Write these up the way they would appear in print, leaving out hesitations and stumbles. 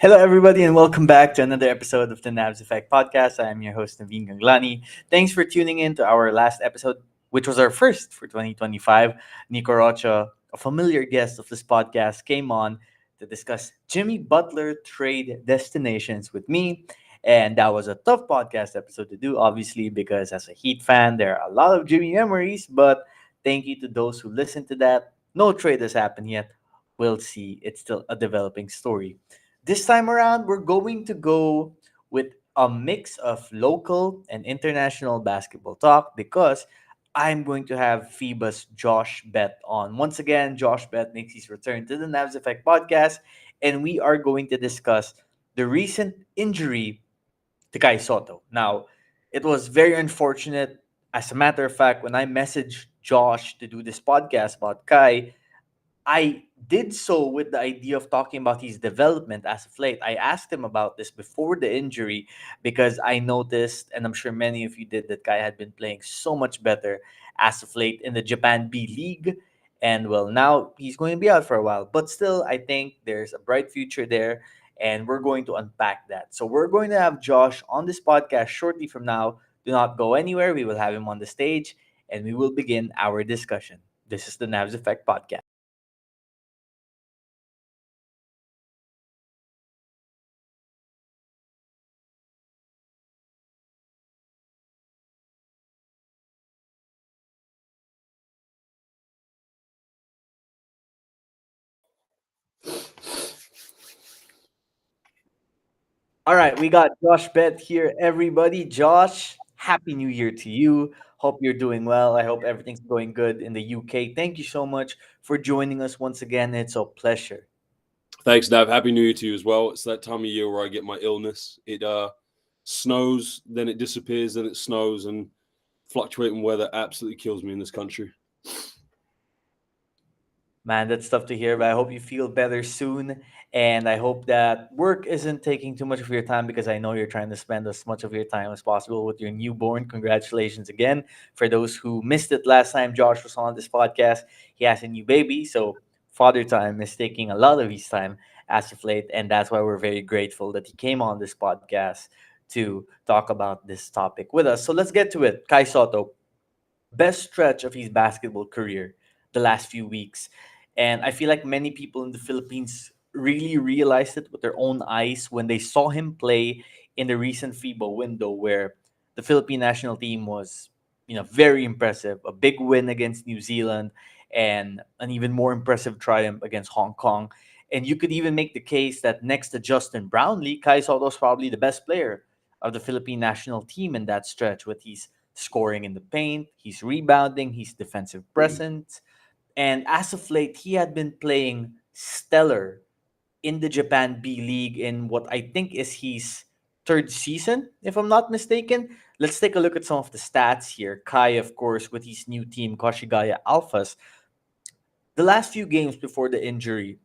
Hello, everybody, and welcome back to another episode of the Nabs Effect podcast. I am your host, Naveen Ganglani. Thanks for tuning in to our last episode, which was our first for 2025. Nico Rocha, a familiar guest of this podcast, came on to discuss Jimmy Butler trade destinations with me. And that was a tough podcast episode to do, obviously, because as a Heat fan, there are a lot of Jimmy memories. But thank you to those who listened to that. No trade has happened yet. We'll see. It's still a developing story. This time around, we're going to go with a mix of local and international basketball talk because I'm going to have FIBA's Josh Bett on. Once again, Josh Bett makes his return to the Navs Effect podcast, and we are going to discuss the recent injury to Kai Sotto. Now, it was very unfortunate. As a matter of fact, when I messaged Josh to do this podcast about Kai, I did so with the idea of talking about his development as of late. I asked him about this before the injury because I noticed, and I'm sure many of you did, that Kai had been playing so much better as of late in the Japan B League. And well, now he's going to be out for a while. But still, I think there's a bright future there. And we're going to unpack that. So we're going to have Josh on this podcast shortly from now. Do not go anywhere. We will have him on the stage and we will begin our discussion. This is the Navs Effect Podcast. All right, we got Josh Bett here, everybody. Josh, happy New Year to you. Hope you're doing well. I hope everything's going good in the UK. Thank you so much for joining us once again. It's a pleasure. Thanks, Nav. Happy New Year to you as well. It's that time of year where I get my illness. It snows, then it disappears, then it snows, and fluctuating weather absolutely kills me in this country. Man, that's tough to hear, but I hope you feel better soon. And I hope that work isn't taking too much of your time because I know you're trying to spend as much of your time as possible with your newborn. Congratulations again. For those who missed it last time Josh was on this podcast, he has a new baby. So father time is taking a lot of his time as of late. And that's why we're very grateful that he came on this podcast to talk about this topic with us. So let's get to it. Kai Sotto, best stretch of his basketball career the last few weeks. And I feel like many people in the Philippines really realized it with their own eyes when they saw him play in the recent FIBA window where the Philippine national team was, very impressive. A big win against New Zealand and an even more impressive triumph against Hong Kong. And you could even make the case that next to Justin Brownlee, Kai Soto is probably the best player of the Philippine national team in that stretch with his scoring in the paint, his rebounding, his defensive presence. And as of late, he had been playing stellar in the Japan B League in what I think is his third season, if I'm not mistaken. Let's take a look at some of the stats here. Kai, of course, with his new team, Koshigaya Alphas. The last few games before the injury,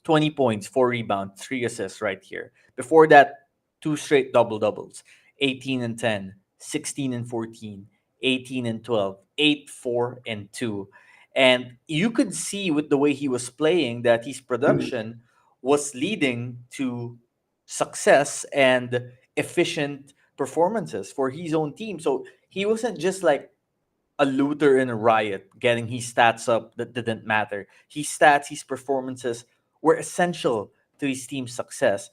20 points, 4 rebounds, 3 assists right here. Before that, 2 straight double doubles, 18 and 10, 16 and 14, 18 and 12, 8, 4, and 2. And you could see with the way he was playing that his production was leading to success and efficient performances for his own team. So he wasn't just like a looter in a riot, getting his stats up that didn't matter. His stats, his performances were essential to his team's success.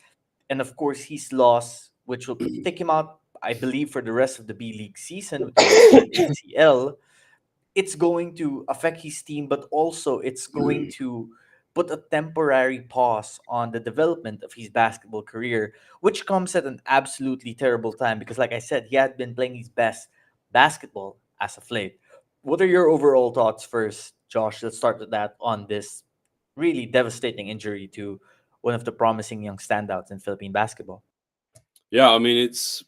And of course, his loss, which will take him out, I believe, for the rest of the B League season with the ruptured ACL, it's going to affect his team, but also it's going to put a temporary pause on the development of his basketball career, which comes at an absolutely terrible time because, like I said, he had been playing his best basketball as of late. What are your overall thoughts first, Josh? Let's start with that on this really devastating injury to one of the promising young standouts in Philippine basketball. Yeah, I mean, it's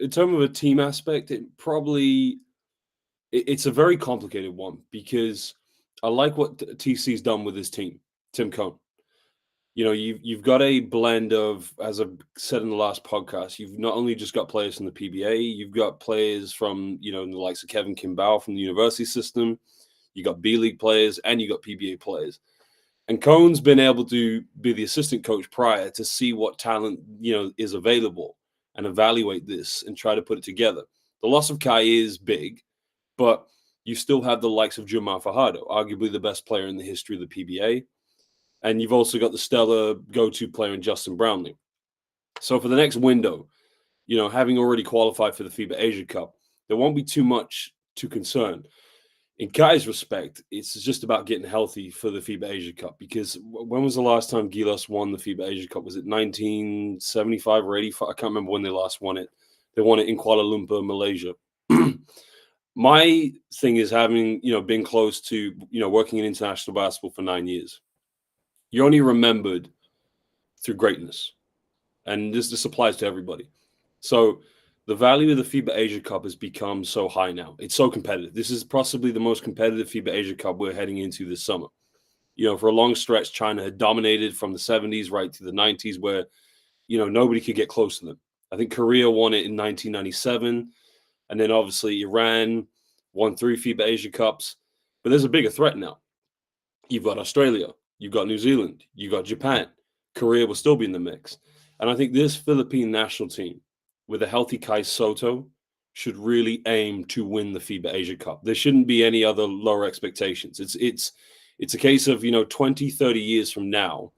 in terms of a team aspect, it's a very complicated one because I like what TC's done with his team, Tim Cone. You've got a blend of, as I've said in the last podcast, you've not only just got players from the PBA, you've got players from, the likes of Kevin Kimball from the university system, you got B League players, and you got PBA players. And Cohn's been able to be the assistant coach prior to see what talent, is available and evaluate this and try to put it together. The loss of Kai is big, but you still have the likes of Jamal Fajardo, arguably the best player in the history of the PBA. And you've also got the stellar go-to player in Justin Brownlee. So for the next window, having already qualified for the FIBA Asia Cup, there won't be too much to concern. In Kai's respect, it's just about getting healthy for the FIBA Asia Cup, because when was the last time Gilas won the FIBA Asia Cup? Was it 1975 or 85? I can't remember when they last won it. They won it in Kuala Lumpur, Malaysia. My thing is having, been close to, working in international basketball for 9 years. You're only remembered through greatness. And this applies to everybody. So the value of the FIBA Asia Cup has become so high now. It's so competitive. This is possibly the most competitive FIBA Asia Cup we're heading into this summer. For a long stretch, China had dominated from the 70s right to the 90s, where, nobody could get close to them. I think Korea won it in 1997. And then obviously Iran won 3 FIBA Asia Cups. But there's a bigger threat now. You've got Australia. You've got New Zealand. You've got Japan. Korea will still be in the mix. And I think this Philippine national team, with a healthy Kai Sotto, should really aim to win the FIBA Asia Cup. There shouldn't be any other lower expectations. It's a case of, 20, 30 years from now,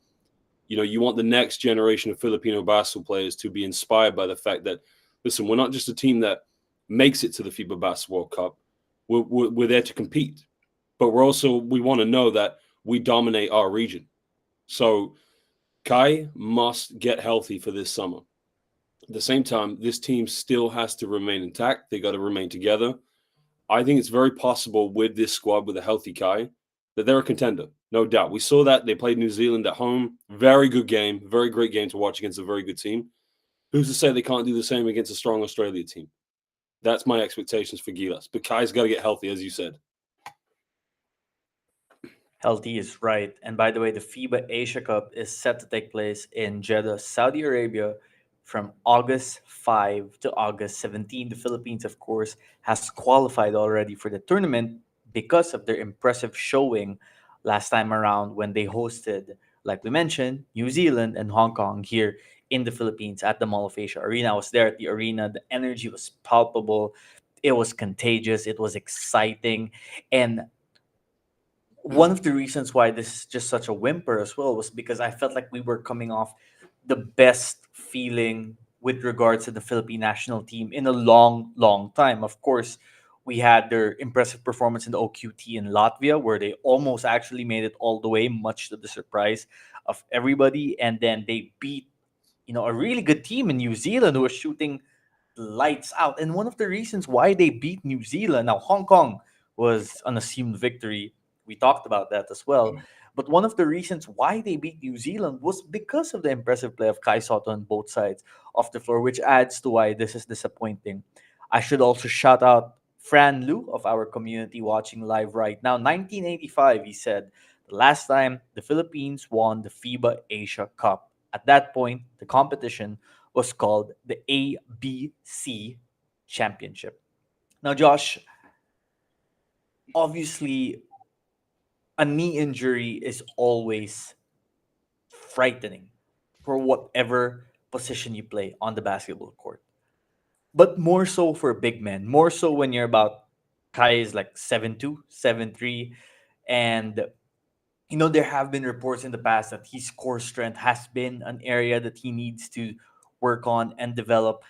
you want the next generation of Filipino basketball players to be inspired by the fact that, listen, we're not just a team that makes it to the FIBA Basketball Cup. We're there to compete. But we want to know that we dominate our region. So Kai must get healthy for this summer. At the same time, this team still has to remain intact. They got to remain together. I think it's very possible with this squad, with a healthy Kai, that they're a contender, no doubt. We saw that. They played New Zealand at home. Very good game. Very great game to watch against a very good team. Who's to say they can't do the same against a strong Australia team? That's my expectations for Gilas. But Kai's got to get healthy, as you said. Healthy is right. And by the way, the FIBA Asia Cup is set to take place in Jeddah, Saudi Arabia from August 5 to August 17. The Philippines, of course, has qualified already for the tournament because of their impressive showing last time around when they hosted, like we mentioned, New Zealand and Hong Kong here in the Philippines at the Mall of Asia Arena. I was there at the arena. The energy was palpable. It was contagious. It was exciting. And one of the reasons why this is just such a whimper as well was because I felt like we were coming off the best feeling with regards to the Philippine national team in a long, long time. Of course, we had their impressive performance in the OQT in Latvia, where they almost actually made it all the way, much to the surprise of everybody. And then they beat, a really good team in New Zealand who was shooting lights out. And one of the reasons why they beat New Zealand, now Hong Kong was an assumed victory. We talked about that as well. But one of the reasons why they beat New Zealand was because of the impressive play of Kai Sotto on both sides of the floor, which adds to why this is disappointing. I should also shout out Fran Lu of our community watching live right now. 1985, he said, the last time the Philippines won the FIBA Asia Cup. At that point, the competition was called the ABC Championship. Now, Josh, obviously, a knee injury is always frightening for whatever position you play on the basketball court. But more so for big men, more so when you're about Kai is like 7'2, 7'3. And there have been reports in the past that his core strength has been an area that he needs to work on and develop.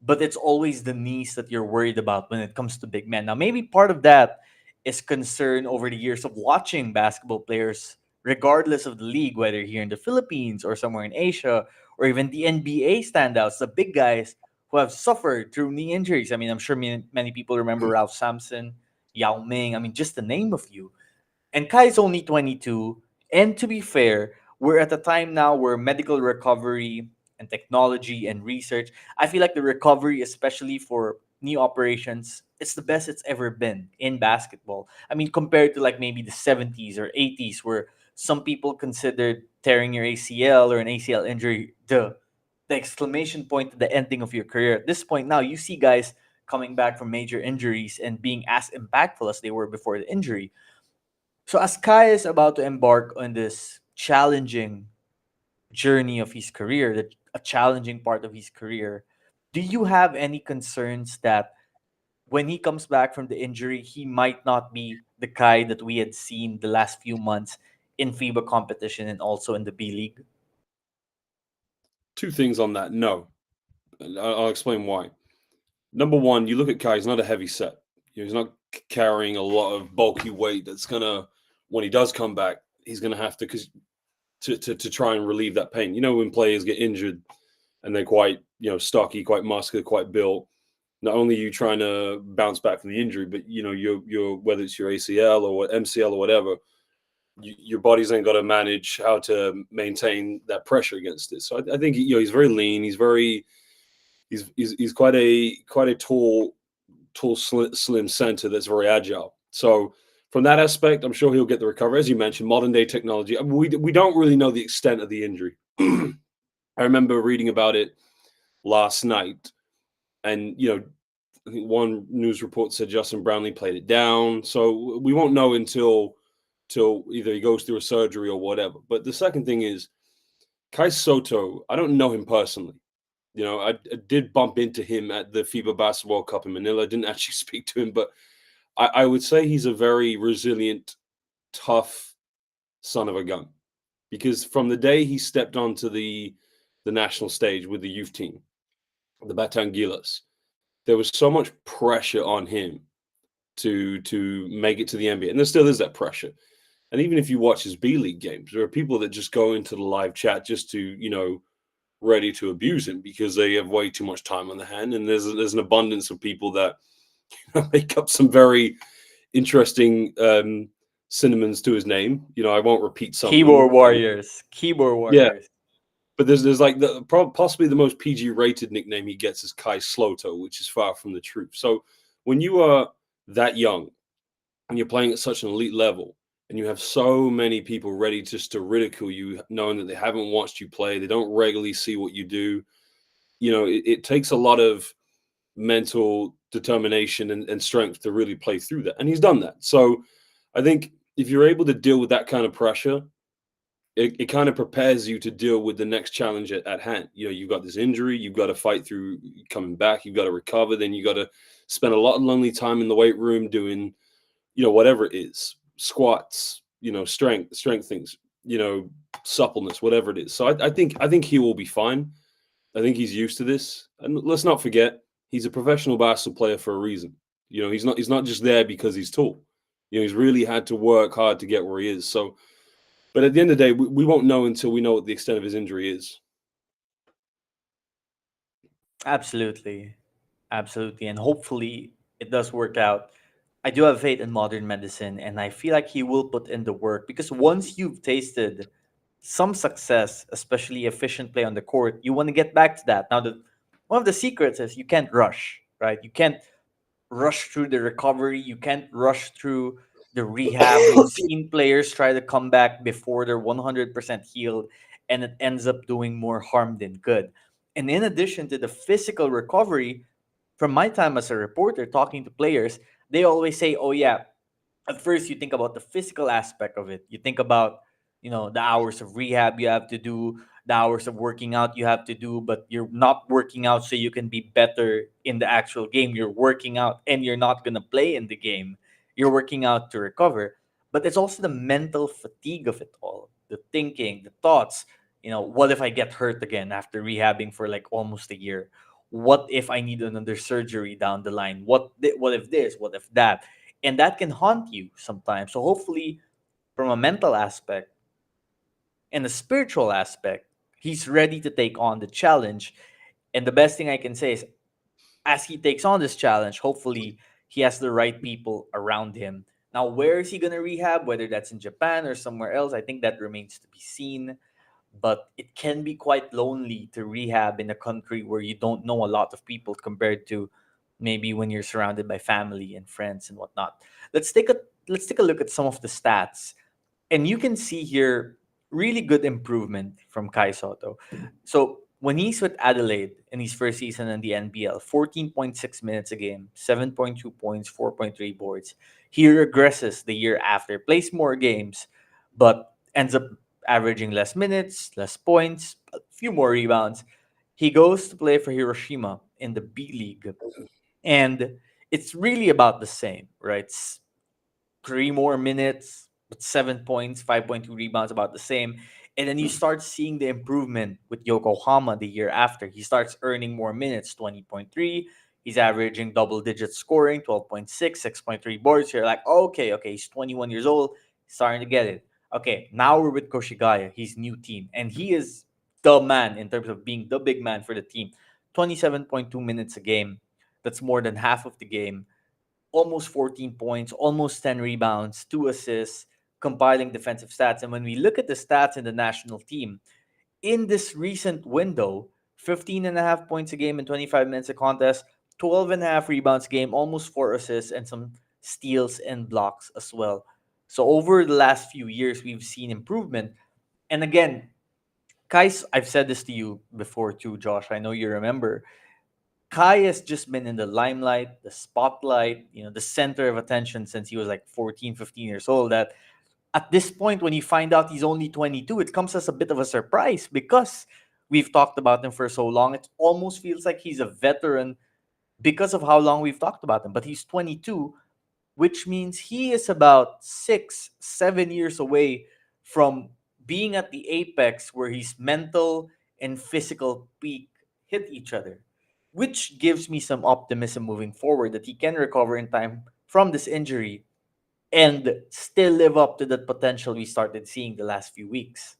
But it's always the knees that you're worried about when it comes to big men. Now, maybe part of that is concern over the years of watching basketball players, regardless of the league, whether here in the Philippines or somewhere in Asia, or even the NBA standouts, the big guys who have suffered through knee injuries. I mean, I'm sure many people remember Ralph Sampson, Yao Ming. I mean, just to name a few. And Kai's only 22. And to be fair, we're at a time now where medical recovery and technology and research, I feel like the recovery, especially for knee operations, it's the best it's ever been in basketball. I mean, compared to like maybe the 70s or 80s, where some people considered tearing your ACL or an ACL injury the exclamation point at the ending of your career. At this point now, you see guys coming back from major injuries and being as impactful as they were before the injury. So as Kai is about to embark on this challenging journey of his career, a challenging part of his career. Do you have any concerns that when he comes back from the injury, he might not be the guy that we had seen the last few months in FIBA competition and also in the B League? Two things on that. No, and I'll explain why. Number one, you look at Kai; he's not a heavy set. He's not carrying a lot of bulky weight. That's gonna, when he does come back, he's gonna have to to try and relieve that pain. You know, when players get injured and they're quite stocky, quite muscular, quite built. Not only are you trying to bounce back from the injury, but you're whether it's your ACL or MCL or whatever, your body's then got to manage how to maintain that pressure against it. So I think he's very lean. He's quite a tall slim center that's very agile. So from that aspect, I'm sure he'll get the recovery. As you mentioned, modern day technology. I mean, we don't really know the extent of the injury. I remember reading about it last night, and I think one news report said Justin Brownlee played it down. So we won't know until either he goes through a surgery or whatever. But the second thing is Kai Sotto. I don't know him personally. I did bump into him at the FIBA Basketball Cup in Manila. I didn't actually speak to him, but I would say he's a very resilient, tough son of a gun. Because from the day he stepped onto the national stage with the youth team, the Batangilas, there was so much pressure on him to make it to the NBA, and there still is that pressure. And even if you watch his B League games, there are people that just go into the live chat just to ready to abuse him because they have way too much time on their hand, and there's an abundance of people that make up some very interesting synonyms to his name. I won't repeat some of them. Keyboard warriors, keyboard Yeah, warriors. but there's like possibly the most PG rated nickname he gets is Kai Sotto, which is far from the truth. So when you are that young and you're playing at such an elite level, and you have so many people ready just to ridicule you, knowing that they haven't watched you play, they don't regularly see what you do, it takes a lot of mental determination and strength to really play through that. And he's done that. So I think if you're able to deal with that kind of pressure, it kind of prepares you to deal with the next challenge at hand. You've got this injury, you've got to fight through coming back, you've got to recover, then you got to spend a lot of lonely time in the weight room doing, whatever it is, squats, strength things, suppleness, whatever it is. So I think he will be fine. I think he's used to this. And let's not forget, he's a professional basketball player for a reason. He's not just there because he's tall. He's really had to work hard to get where he is. So, but at the end of the day, we won't know until we know what the extent of his injury is. Absolutely. Absolutely. And hopefully it does work out. I do have faith in modern medicine, and I feel like he will put in the work because once you've tasted some success, especially efficient play on the court, you want to get back to that. Now, one of the secrets is you can't rush, right? You can't rush through the recovery. You can't rush through the rehab. We've seen players try to come back before they're 100% healed, and it ends up doing more harm than good. And in addition to the physical recovery, from my time as a reporter talking to players, they always say, oh, yeah, at first you think about the physical aspect of it. You think about, the hours of rehab you have to do, the hours of working out you have to do, but you're not working out so you can be better in the actual game. You're working out and you're not going to play in the game. You're working out to recover. But it's also the mental fatigue of it all, the thinking, the thoughts. What if I get hurt again after rehabbing for like almost a year? What if I need another surgery down the line? What if this? What if that? And that can haunt you sometimes. So hopefully, from a mental aspect and a spiritual aspect, he's ready to take on the challenge. And the best thing I can say is, as he takes on this challenge, hopefully he has the right people around him. Now, where is he going to rehab? Whether that's in Japan or somewhere else, I think that remains to be seen. But it can be quite lonely to rehab in a country where you don't know a lot of people compared to maybe when you're surrounded by family and friends and whatnot. Let's take a let's take a look at some of the stats, and you can see here really good improvement from Kai Sotto. So when he's with Adelaide in his first season in the NBL, 14.6 minutes a game, 7.2 points, 4.3 boards. He regresses the year after, plays more games, but ends up averaging less minutes, less points, a few more rebounds. He goes to play for Hiroshima in the B League. And it's really about the same, right? Three more minutes, but 7 points, 5.2 rebounds, about the same. And then you start seeing the improvement with Yokohama the year after. He starts earning more minutes, 20.3. He's averaging double digit scoring, 12.6, 6.3 boards. You're like, okay, he's 21 years old, starting to get it. Okay, now we're with Koshigaya, his new team. And he is the man in terms of being the big man for the team. 27.2 minutes a game. That's more than half of the game, almost 14 points, almost 10 rebounds, 2 assists, compiling defensive stats. And when we look at the stats in the national team, in this recent window, 15 and a half points a game in 25 minutes of contest, 12 and a half rebounds a game, almost 4 assists, and some steals and blocks as well. So over the last few years, we've seen improvement. And again, Kais, I've said this to you before too, Josh. I know you remember. Kai has just been in the limelight, the spotlight, the center of attention since he was like 14, 15 years old. That at this point, when you find out he's only 22, it comes as a bit of a surprise because we've talked about him for so long. It almost feels like he's a veteran because of how long we've talked about him. But he's 22, which means he is about 6, 7 years away from being at the apex where his mental and physical peak hit each other, which gives me some optimism moving forward that he can recover in time from this injury and still live up to that potential we started seeing the last few weeks.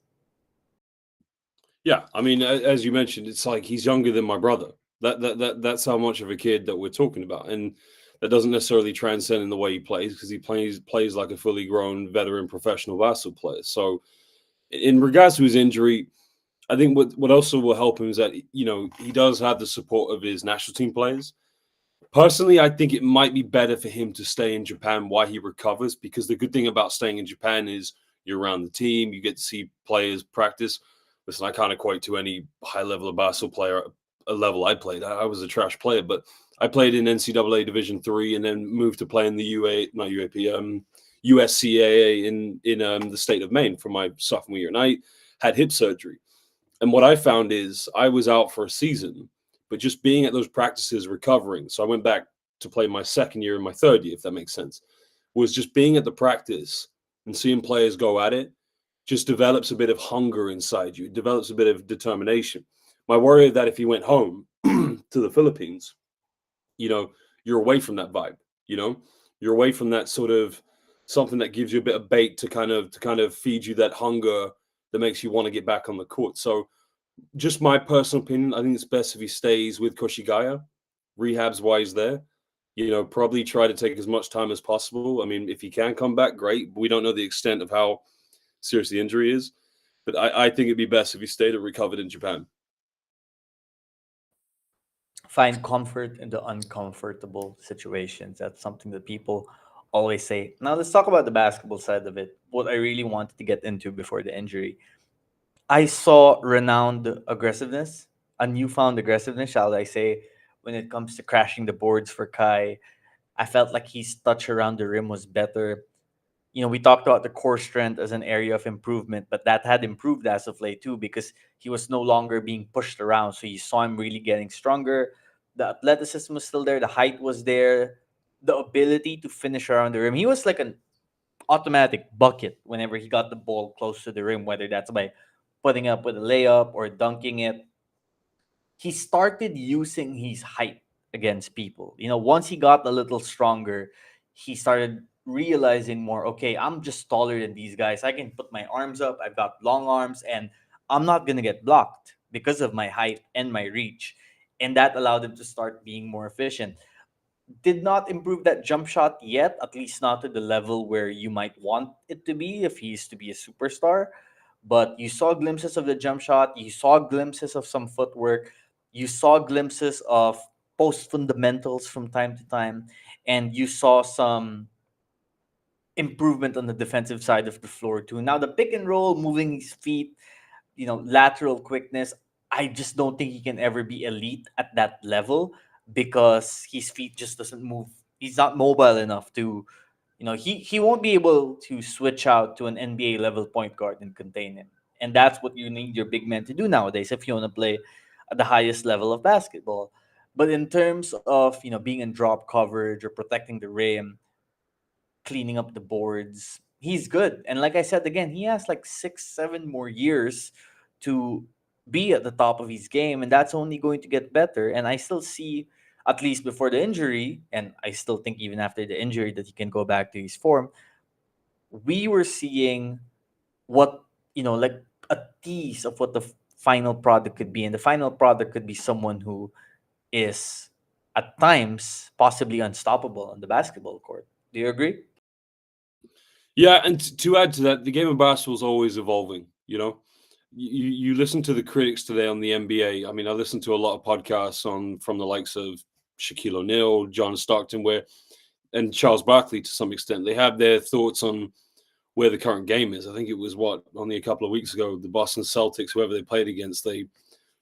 Yeah, I mean, as you mentioned, it's like he's younger than my brother. That's how much of a kid that we're talking about, and that doesn't necessarily transcend in the way he plays because he plays like a fully grown veteran professional basketball player. So, in regards to his injury, I think what also will help him is that he does have the support of his national team players. Personally, I think it might be better for him to stay in Japan while he recovers because the good thing about staying in Japan is you're around the team, you get to see players practice. Listen, I can't equate to any high level of basketball player, a level I played. I was a trash player, but I played in NCAA Division III and then moved to play in the not UAP, USCAA in the state of Maine for my sophomore year. And I had hip surgery. And what I found is I was out for a season, but just being at those practices, recovering. So I went back to play my second year and my third year, if that makes sense, was just being at the practice and seeing players go at it just develops a bit of hunger inside you. It develops a bit of determination. My worry is that if you went home to the Philippines, you're away from that vibe, you're away from that sort of something that gives you a bit of bait to kind of feed you that hunger that makes you want to get back on the court. So just my personal opinion, I think it's best if he stays with Koshigaya. Rehab's why he's there. Probably try to take as much time as possible. I mean, if he can come back, great. But we don't know the extent of how serious the injury is. But I think it'd be best if he stayed and recovered in Japan. Find comfort in the uncomfortable situations. That's something that people always say. Now, let's talk about the basketball side of it. What I really wanted to get into before the injury. I saw renowned aggressiveness, a newfound aggressiveness, shall I say, when it comes to crashing the boards for Kai. I felt like his touch around the rim was better. We talked about the core strength as an area of improvement, but that had improved as of late too because he was no longer being pushed around. So you saw him really getting stronger. The athleticism was still there, the height was there, the ability to finish around the rim. He was like an automatic bucket whenever he got the ball close to the rim, whether that's by putting up with a layup or dunking it. He started using his height against people. Once he got a little stronger, he started realizing more, okay, I'm just taller than these guys. I can put my arms up. I've got long arms and I'm not going to get blocked because of my height and my reach. And that allowed him to start being more efficient. Did not improve that jump shot yet, at least not to the level where you might want it to be if he's to be a superstar. But you saw glimpses of the jump shot, you saw glimpses of some footwork, you saw glimpses of post fundamentals from time to time, and you saw some improvement on the defensive side of the floor too. Now the pick and roll, moving his feet, lateral quickness, I just don't think he can ever be elite at that level because his feet just doesn't move. He's not mobile enough to, he won't be able to switch out to an NBA level point guard and contain him. And that's what you need your big men to do nowadays if you want to play at the highest level of basketball. But in terms of, being in drop coverage or protecting the rim, cleaning up the boards, he's good. And like I said again, he has like 6, 7 more years to be at the top of his game, and that's only going to get better. And I still see, at least before the injury, and I still think even after the injury, that he can go back to his form. We were seeing what, like a tease of what the final product could be, and the final product could be someone who is at times possibly unstoppable on the basketball court. Do you agree? Yeah, and to add to that, the game of basketball is always evolving. You listen to the critics today on the NBA. I mean, I listen to a lot of podcasts on from the likes of Shaquille O'Neal, John Stockton, and Charles Barkley to some extent. They have their thoughts on where the current game is. I think it was only a couple of weeks ago, the Boston Celtics, whoever they played against, they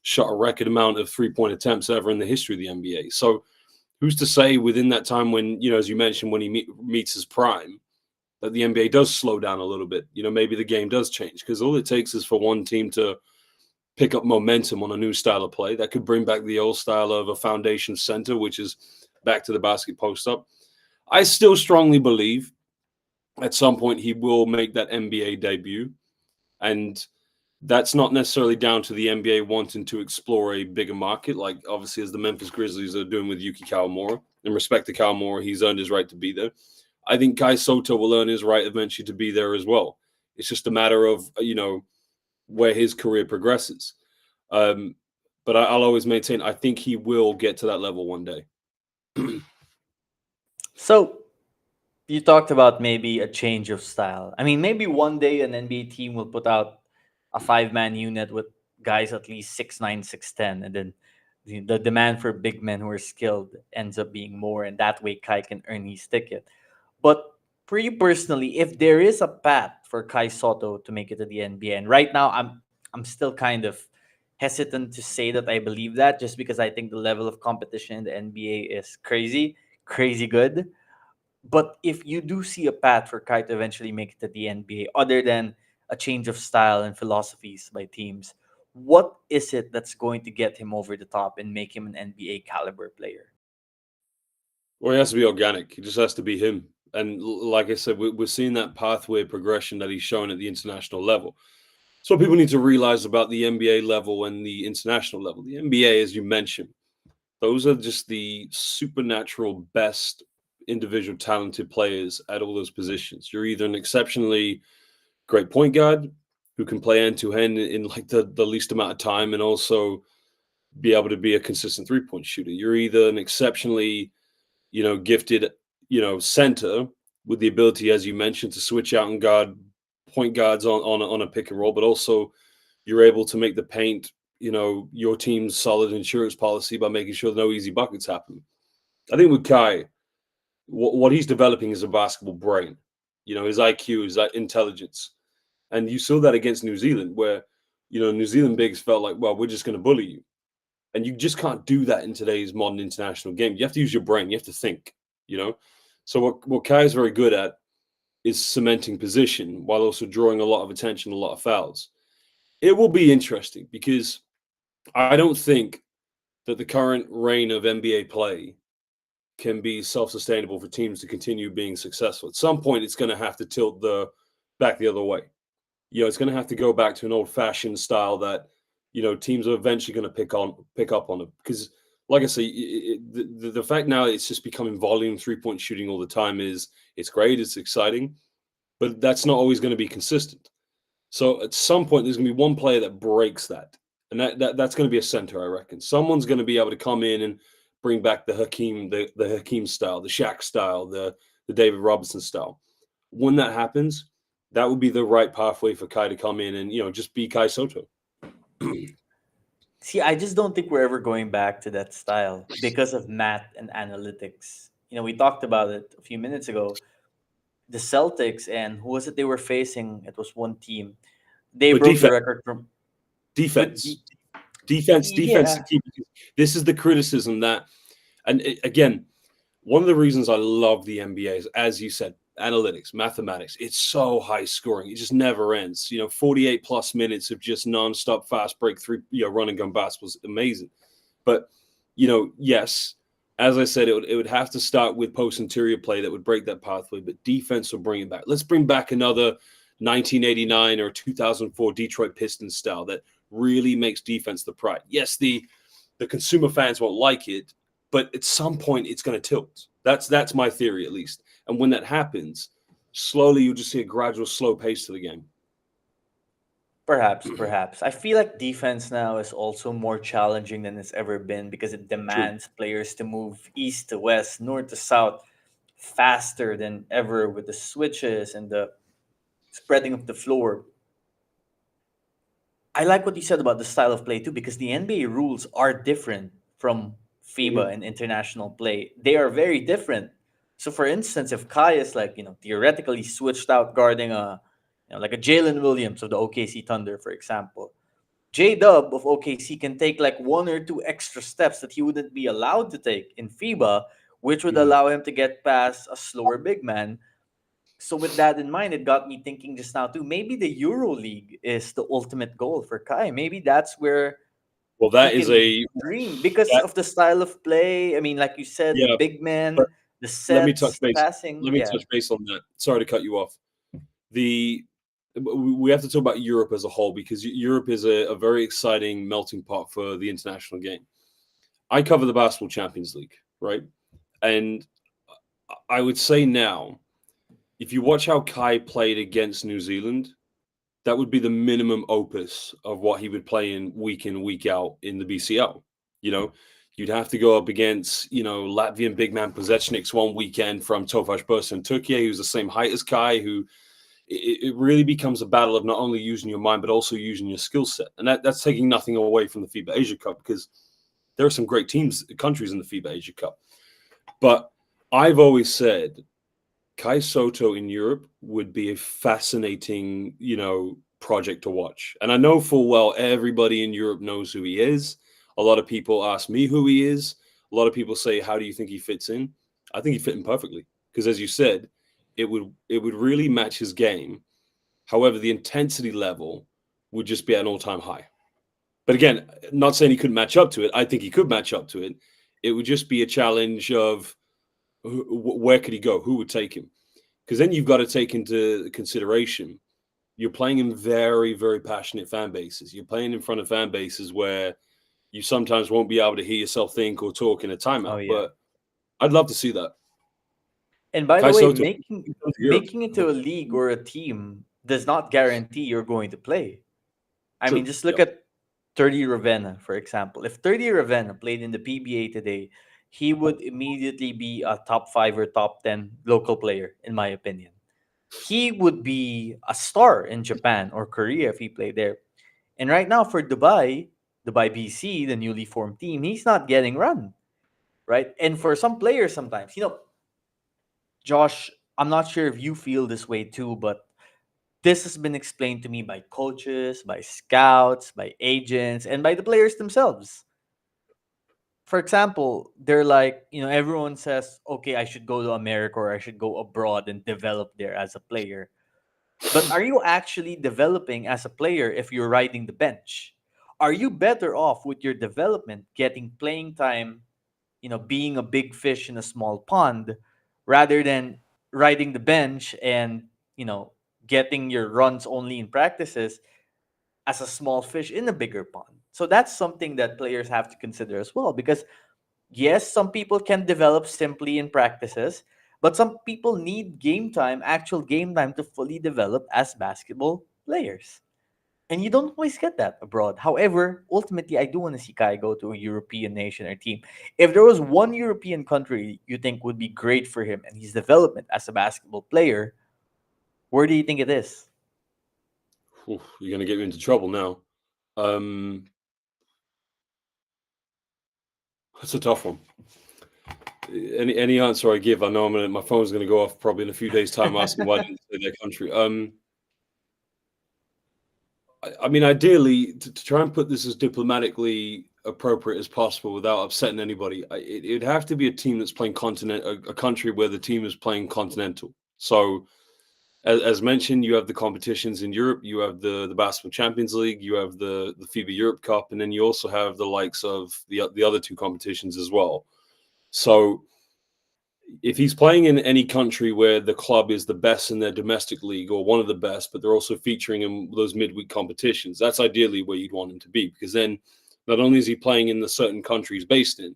shot a record amount of 3-point attempts ever in the history of the NBA. So who's to say within that time when, as you mentioned, when he meets his prime, that the NBA does slow down a little bit. Maybe the game does change, because all it takes is for one team to pick up momentum on a new style of play that could bring back the old style of a foundation center, which is back to the basket post up. I still strongly believe at some point he will make that NBA debut. And that's not necessarily down to the NBA wanting to explore a bigger market, like obviously as the Memphis Grizzlies are doing with Yuki Kawamura. In respect to Kawamura, he's earned his right to be there. I think Kai Sotto will earn his right eventually to be there as well. It's just a matter of, where his career progresses. But I'll always maintain, I think he will get to that level one day. So you talked about maybe a change of style. I mean, maybe one day an NBA team will put out a 5-man unit with guys at least 6'9", 6'10", and then the demand for big men who are skilled ends up being more, and that way Kai can earn his ticket. But for you personally, if there is a path for Kai Sotto to make it to the NBA, and right now I'm still kind of hesitant to say that I believe that, just because I think the level of competition in the NBA is crazy, crazy good. But if you do see a path for Kai to eventually make it to the NBA, other than a change of style and philosophies by teams, what is it that's going to get him over the top and make him an NBA caliber player? Well, he has to be organic. He just has to be him. And like I said, we're seeing that pathway progression that he's shown at the international level. So people need to realize about the NBA level and the international level. The NBA, as you mentioned, those are just the supernatural best individual talented players at all those positions. You're either an exceptionally great point guard who can play end to end in like the least amount of time and also be able to be a consistent 3-point shooter. You're either an exceptionally, gifted, center with the ability, as you mentioned, to switch out and guard point guards on a pick and roll, but also you're able to make the paint, your team's solid insurance policy by making sure no easy buckets happen. I think with Kai, what he's developing is a basketball brain, his IQ, his intelligence. And you saw that against New Zealand, where, New Zealand bigs felt like, well, we're just going to bully you. And you just can't do that in today's modern international game. You have to use your brain. You have to think, So what Kai is very good at is cementing position while also drawing a lot of attention, a lot of fouls. It will be interesting because I don't think that the current reign of NBA play can be self-sustainable for teams to continue being successful. At some point, it's going to have to tilt back the other way. It's going to have to go back to an old-fashioned style that, teams are eventually going to pick up on it. Because, like I say, the fact now it's just becoming volume 3-point shooting all the time it's great, it's exciting, but that's not always going to be consistent. So at some point, there's going to be one player that breaks that. And that's going to be a center, I reckon. Someone's going to be able to come in and bring back the Hakeem style, the Shaq style, the David Robinson style. When that happens, that would be the right pathway for Kai to come in and, just be Kai Sotto. See, I just don't think we're ever going back to that style because of math and analytics. We talked about it a few minutes ago. The Celtics, and who was it they were facing? It was one team. They But broke the record from with defense, the defense. yeah. This is the criticism that, and again, one of the reasons I love the NBA is, as you said, analytics, mathematics. It's so high scoring. It just never ends. 48 plus minutes of just nonstop fast break three, run and gun basketball was amazing. But, yes, as I said, it would have to start with post interior play that would break that pathway, but defense will bring it back. Let's bring back another 1989 or 2004 Detroit Pistons style that really makes defense the pride. Yes, the consumer fans won't like it, but at some point it's going to tilt. That's my theory, at least. And when that happens, slowly you'll just see a gradual slow pace to the game. Perhaps, perhaps. I feel like defense now is also more challenging than it's ever been because it True. demands players to move east to west, north to south faster than ever with the switches and the spreading of the floor. I like what you said about the style of play too, because the NBA rules are different from Mhm. FIBA and international play. They are very different. So, for instance, if Kai is like theoretically switched out guarding like a Jalen Williams of the OKC Thunder, for example, J Dub of OKC can take like one or two extra steps that he wouldn't be allowed to take in FIBA, which would Mhm. allow him to get past a slower big man. So with that in mind, it got me thinking just now too. Maybe the Euro League is the ultimate goal for Kai. Maybe that's where Well, he that is can a dream because that of the style of play. I mean, like you said, the yeah. big But man, the let me touch sets, the base. passing. Let me Yeah. touch base on that. Sorry to cut you off. The we have to talk about Europe as a whole because Europe is a very exciting melting pot for the international game. I cover the basketball Champions League, right? And I would say now, if you watch how Kai played against New Zealand, that would be the minimum opus of what he would play in, week out in the BCL. You know, you'd have to go up against, Latvian big man Pozečniks one weekend from Tofaş Bursa in Turkey, who's the same height as Kai, who it really becomes a battle of not only using your mind, but also using your skill set. And that's taking nothing away from the FIBA Asia Cup because there are some great countries in the FIBA Asia Cup. But I've always said Kai Sotto in Europe would be a fascinating, project to watch. And I know full well everybody in Europe knows who he is. A lot of people ask me who he is. A lot of people say, "How do you think he fits in?" I think he fit in perfectly because, as you said, it would really match his game. However, the intensity level would just be at an all-time high. But again, not saying he couldn't match up to it. I think he could match up to it. It would just be a challenge of where could he go? Who would take him? Because then you've got to take into consideration you're playing in very, very passionate fan bases. You're playing in front of fan bases where you sometimes won't be able to hear yourself think or talk in a Oh timeout. yeah. But I'd love to see that. And by the Kai way, Soto, making come to Europe. making it to a league or a team does not guarantee you're going to play. I mean, True. just Yeah. look at 30 Ravenna, for example. If 30 Ravenna played in the PBA today, he would immediately be a top 5 or top 10 local player, in my opinion. He would be a star in Japan or Korea if he played there. And right now for Dubai BC, the newly formed team, he's not getting run, right? And for some players sometimes, Josh, I'm not sure if you feel this way too, but this has been explained to me by coaches, by scouts, by agents, and by the players themselves. For example, they're like, everyone says, okay, I should go to America or I should go abroad and develop there as a player. But are you actually developing as a player if you're riding the bench? Are you better off with your development getting playing time, being a big fish in a small pond rather than riding the bench and, you know, getting your runs only in practices as a small fish in a bigger pond? So that's something that players have to consider as well because yes, some people can develop simply in practices, but some people need game time, actual game time to fully develop as basketball players. And you don't always get that abroad. However, ultimately, I do want to see Kai go to a European nation or team. If there was one European country you think would be great for him and his development as a basketball player, where do you think it is? Oof, you're going to get me into trouble now. Um, that's a tough one. Any answer I give, I know my phone's going to go off probably in a few days' time asking why I didn't say their country. I mean, ideally, to try and put this as diplomatically appropriate as possible without upsetting anybody, it'd have to be a team that's playing continent, a country where the team is playing continental. So, as mentioned, you have the competitions in Europe. You have the Basketball Champions League. You have the FIBA Europe Cup, and then you also have the likes of the other two competitions as well. So, if he's playing in any country where the club is the best in their domestic league or one of the best, but they're also featuring in those midweek competitions, that's ideally where you'd want him to be, because then not only is he playing in the certain country he's based in,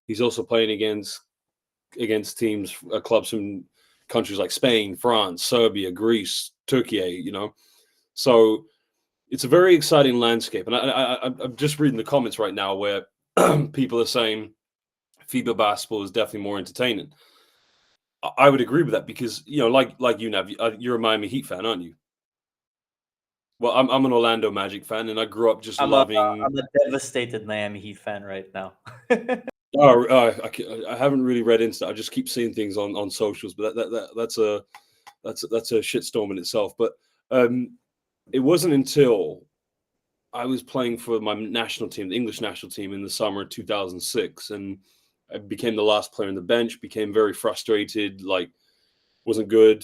he's also playing against teams, clubs from countries like Spain, France, Serbia, Greece, Turkey. So it's a very exciting landscape. And I'm just reading the comments right now where people are saying FIBA basketball is definitely more entertaining. I would agree with that because, like you, Nav, you're a Miami Heat fan, aren't you? Well, I'm an Orlando Magic fan, and I grew up just loving. I'm a devastated Miami Heat fan right now. Oh, I haven't really read into that. I just keep seeing things on socials, but that's a shitstorm in itself. But it wasn't until I was playing for my national team, the English national team, in the summer of 2006, and I became the last player on the bench. Became very frustrated, like wasn't good.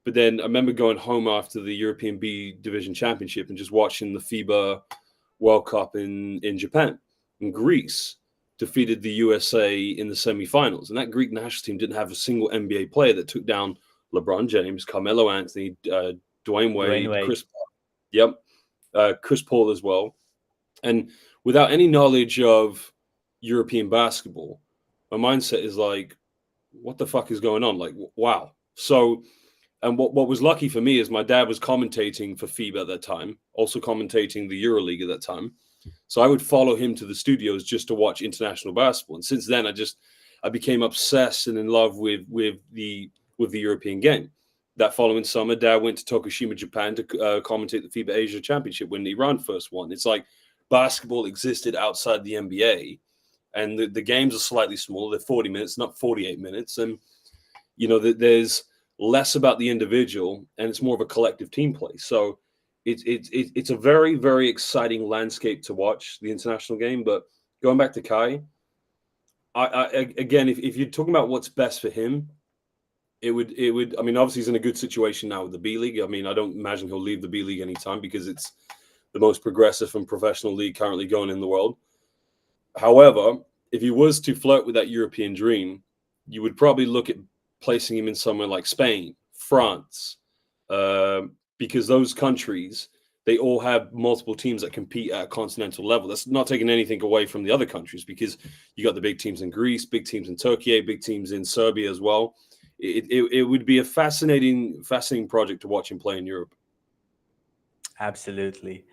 But then I remember going home after the European B Division Championship and just watching the FIBA World Cup in Japan. And Greece defeated the USA in the semifinals. And that Greek national team didn't have a single NBA player that took down LeBron James, Carmelo Anthony, Dwayne Dwayne Wade, Wade. Chris Paul as well. And without any knowledge of European basketball, my mindset is like, what the fuck is going on? Like, wow. So, and what was lucky for me is my dad was commentating for FIBA at that time, also commentating the EuroLeague at that time. So I would follow him to the studios just to watch international basketball. And since then, I became obsessed and in love with the European game. That following summer, Dad went to Tokushima, Japan to commentate the FIBA Asia Championship when Iran first won. It's like basketball existed outside the NBA, and the games are slightly smaller. They're 40 minutes, not 48 minutes. And, there's less about the individual, and it's more of a collective team play. So it's a very, very exciting landscape to watch, the international game. But going back to Kai, again, if you're talking about what's best for him, it would. I mean, obviously he's in a good situation now with the B League. I mean, I don't imagine he'll leave the B League anytime because it's the most progressive and professional league currently going in the world. However, if he was to flirt with that European dream, you would probably look at placing him in somewhere like Spain, France, because those countries, they all have multiple teams that compete at a continental level. That's not taking anything away from the other countries because you got the big teams in Greece, big teams in Turkey, big teams in Serbia as well. It would be a fascinating project to watch him play in Europe. Absolutely.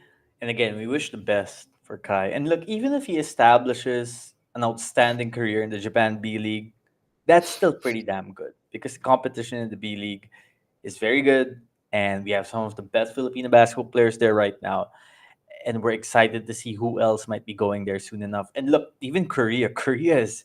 And again, we wish the best for Kai. And look, even if he establishes an outstanding career in the Japan B League, that's still pretty damn good because the competition in the B League is very good. And we have some of the best Filipino basketball players there right now. And we're excited to see who else might be going there soon enough. And look, even Korea. Korea is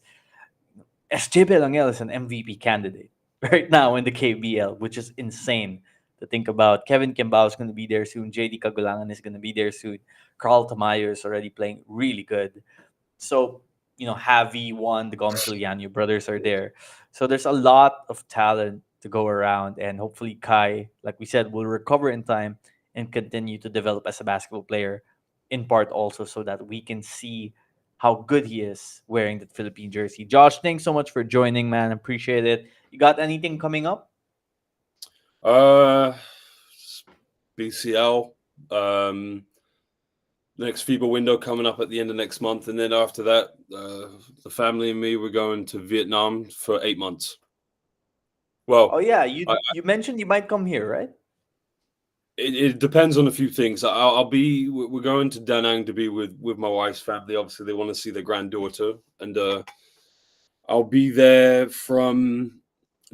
SJB Langel is an MVP candidate right now in the KBL, which is insane to think about. Kevin Kimbao is going to be there soon. JD Kagulangan is going to be there soon. Carl Tamayo is already playing really good. So, Javi, Juan, the Gomsiliano brothers are there. So there's a lot of talent to go around. And hopefully Kai, like we said, will recover in time and continue to develop as a basketball player, in part also so that we can see how good he is wearing the Philippine jersey. Josh, thanks so much for joining, man. Appreciate it. You got anything coming up? BCL. Next FIBA window coming up at the end of next month, and then after that, the family and me we're going to Vietnam for 8 months. Well, Oh yeah, you mentioned you might come here, right? it depends on a few things. We're going to Da Nang to be with my wife's family. Obviously, they want to see their granddaughter, and I'll be there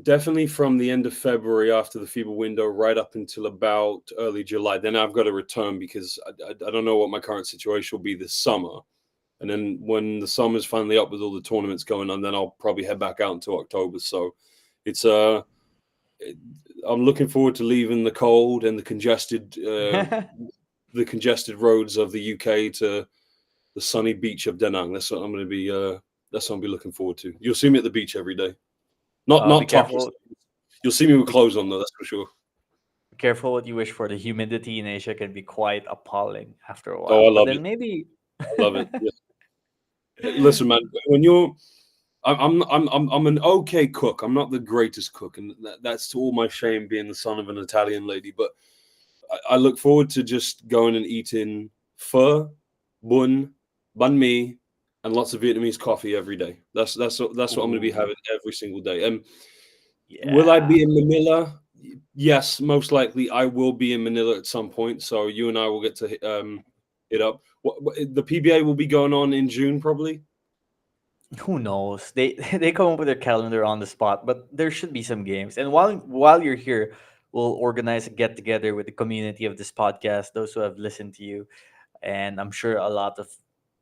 definitely from the end of February after the FIBA window right up until about early July. Then I've got to return because I don't know what my current situation will be this summer. And then when the summer's finally up with all the tournaments going on, then I'll probably head back out until October. So it's I'm looking forward to leaving the cold and the congested roads of the UK to the sunny beach of Da Nang. That's what I'm going to be. That's what I'll be looking forward to. You'll see me at the beach every day. Not Be topless. careful. You'll see me with clothes on though, that's for sure. Careful what you wish for. The humidity in Asia can be quite appalling after a Oh, while. I But love then it. maybe I love it. Yeah. Listen, man, when you're I'm an okay cook. I'm not the greatest cook, and that's to all my shame being the son of an Italian lady. But I look forward to just going and eating pho, bun, banh mi, and lots of Vietnamese coffee every day. That's what I'm going to be ooh, having every single day. And will I yeah. be in Manila? Yes, most likely I will be in Manila at some point. So you and I will get to hit up. The PBA will be going on in June, probably. Who knows? They they come up with their calendar on the spot, but there should be some games. And while you're here, we'll organize a get together with the community of this podcast, those who have listened to you, and I'm sure a lot of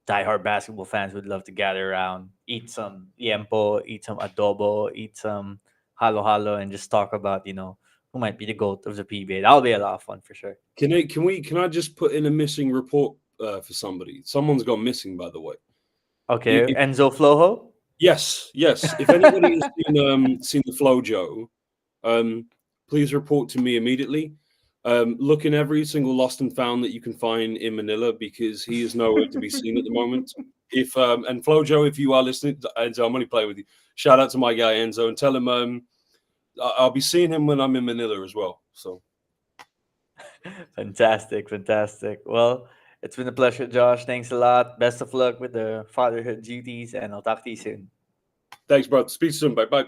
diehard basketball fans would love to gather around, eat some liempo, eat some adobo, eat some halo halo, and just talk about who might be the goat of the PBA. That'll be a lot of fun for sure. Can I just put in a missing report for somebody? Someone's gone missing, by the way. Okay, If, Enzo Flojo. yes, yes. If anybody has seen the Flojo, um, please report to me immediately. Look in every single lost and found that you can find in Manila because he is nowhere to be seen at the moment. If and Flojo, if you are listening, Enzo, I'm only playing with you. Shout out to my guy Enzo and tell him I'll be seeing him when I'm in Manila as well. So Fantastic, fantastic. Well, it's been a pleasure, Josh. Thanks a lot. Best of luck with the fatherhood duties, and I'll talk to you soon. thanks, bro. Speak soon. Bye bye.